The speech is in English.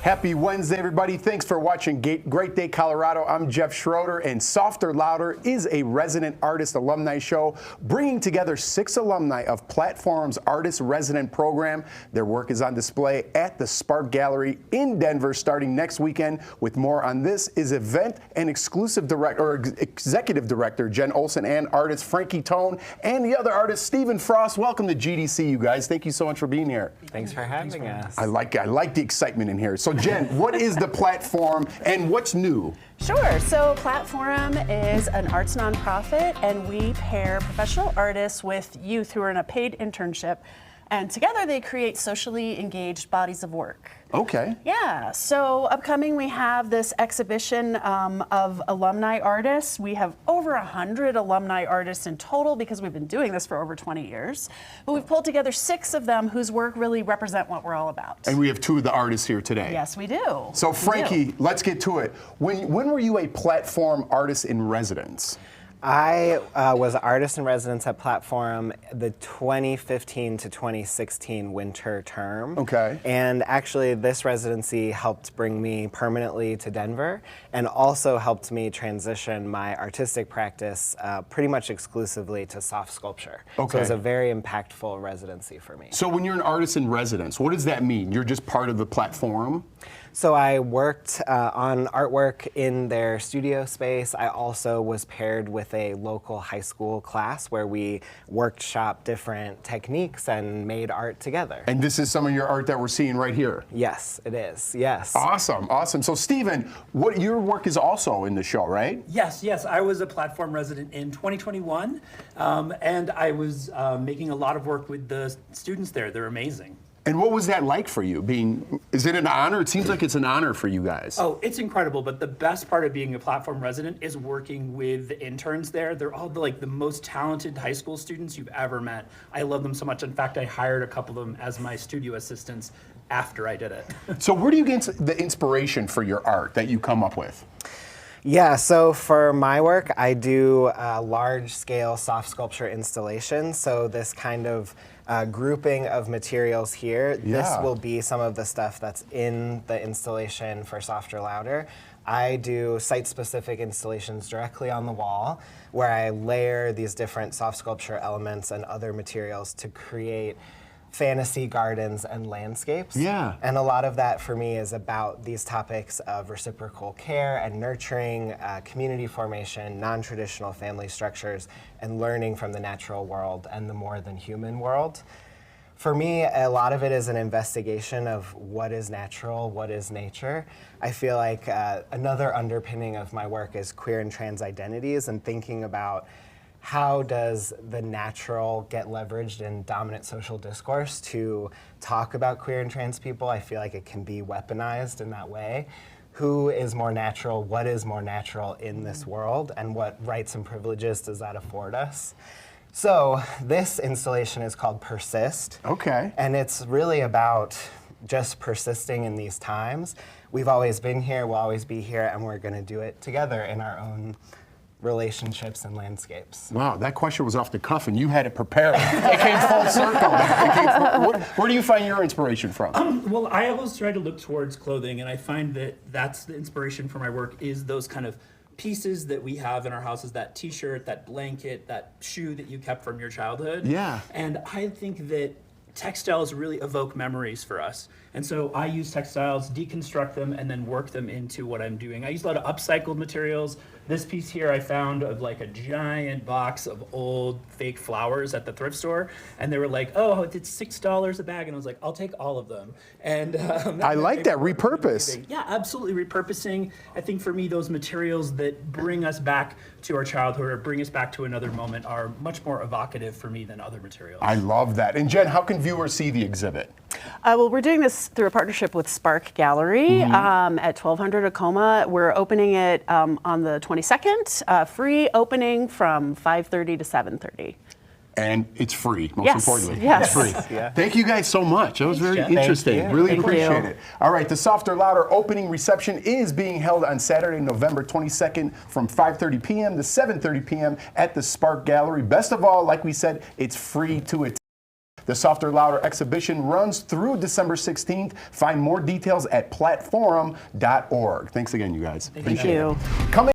Happy Wednesday, everybody. Thanks for watching Great Day Colorado. I'm Jeff Schroeder, and Softer Louder is a resident artist alumni show bringing together 6 alumni of PlatteForum's Artist Resident Program. Their work is on display at the Spark Gallery in Denver starting next weekend. With more on this is event and executive director Jen Olson and artist Frankie Toan and the other artist Stephen Frost. Welcome to GDC, you guys. Thank you so much for being here. Thanks for having us. I like the excitement in here. So Jen, what is the PlatteForum and what's new? Sure. So PlatteForum is an arts nonprofit, and we pair professional artists with youth who are in a paid internship, and together they create socially engaged bodies of work. Okay. Yeah, so upcoming we have this exhibition of alumni artists. We have over 100 alumni artists in total because we've been doing this for over 20 years. But we've pulled together 6 of them whose work really represent what we're all about. And we have 2 of the artists here today. Yes, we do. So Frankie, let's get to it. When were you a PlatteForum artist in residence? I was an artist in residence at PlatteForum the 2015 to 2016 winter term. Okay. And actually this residency helped bring me permanently to Denver and also helped me transition my artistic practice pretty much exclusively to soft sculpture. Okay. So it was a very impactful residency for me. So when you're an artist in residence, what does that mean? You're just part of the PlatteForum? So I worked on artwork in their studio space. I also was paired with a local high school class where we workshopped different techniques and made art together. And this is some of your art that we're seeing right here? Yes, it is, yes. Awesome, awesome. So Stephen, your work is also in the show, right? Yes, I was a PlatteForum resident in 2021, and I was making a lot of work with the students there. They're amazing. And what was that like for you? Is it an honor? It seems like it's an honor for you guys. Oh, it's incredible, but the best part of being a PlatteForum resident is working with the interns there. They're all the most talented high school students you've ever met. I love them so much. In fact, I hired a couple of them as my studio assistants after I did it. So where do you get the inspiration for your art that you come up with? Yeah, so for my work, I do large-scale soft sculpture installations. So this kind of grouping of materials here, this will be some of the stuff that's in the installation for Softer Louder. I do site-specific installations directly on the wall where I layer these different soft sculpture elements and other materials to create fantasy gardens and landscapes. Yeah. And a lot of that for me is about these topics of reciprocal care and nurturing, community formation, non-traditional family structures, and learning from the natural world and the more than human world. For me, a lot of it is an investigation of what is natural, what is nature. I feel like another underpinning of my work is queer and trans identities and thinking about how does the natural get leveraged in dominant social discourse to talk about queer and trans people? I feel like it can be weaponized in that way. Who is more natural? What is more natural in this world? And what rights and privileges does that afford us? So this installation is called Persist. Okay. And it's really about just persisting in these times. We've always been here, we'll always be here, and we're going to do it together in our own relationships and landscapes. Wow, that question was off the cuff and you had it prepared. It came full circle. Where do you find your inspiration from? Well, I always try to look towards clothing, and I find that that's the inspiration for my work is those kind of pieces that we have in our houses, that t-shirt, that blanket, that shoe that you kept from your childhood. Yeah. And I think that textiles really evoke memories for us. And so I use textiles, deconstruct them, and then work them into what I'm doing. I use a lot of upcycled materials. This piece here I found of a giant box of old fake flowers at the thrift store. And they were like, oh, it's $6 a bag. And I was like, I'll take all of them. And I like that, repurpose. Yeah, absolutely, repurposing. I think for me, those materials that bring us back to our childhood or bring us back to another moment are much more evocative for me than other materials. I love that. And Jen, how can viewers see the exhibit? Well, we're doing this through a partnership with Spark Gallery at 1200 Tacoma. We're opening it on the 22nd, free opening from 5:30 to 7:30. And it's free, most importantly. Yes. It's free. Yeah. Thank you guys so much. That was very Jeff. interesting. Thank you. Really Thank appreciate you. it. All right, the Softer Louder opening reception is being held on Saturday, November 22nd from 5:30 p.m. to 7:30 p.m. at the Spark Gallery. Best of all, like we said, it's free to attend. The Softer Louder exhibition runs through December 16th. Find more details at PlatteForum.org. Thanks again, you guys. Thank you. Coming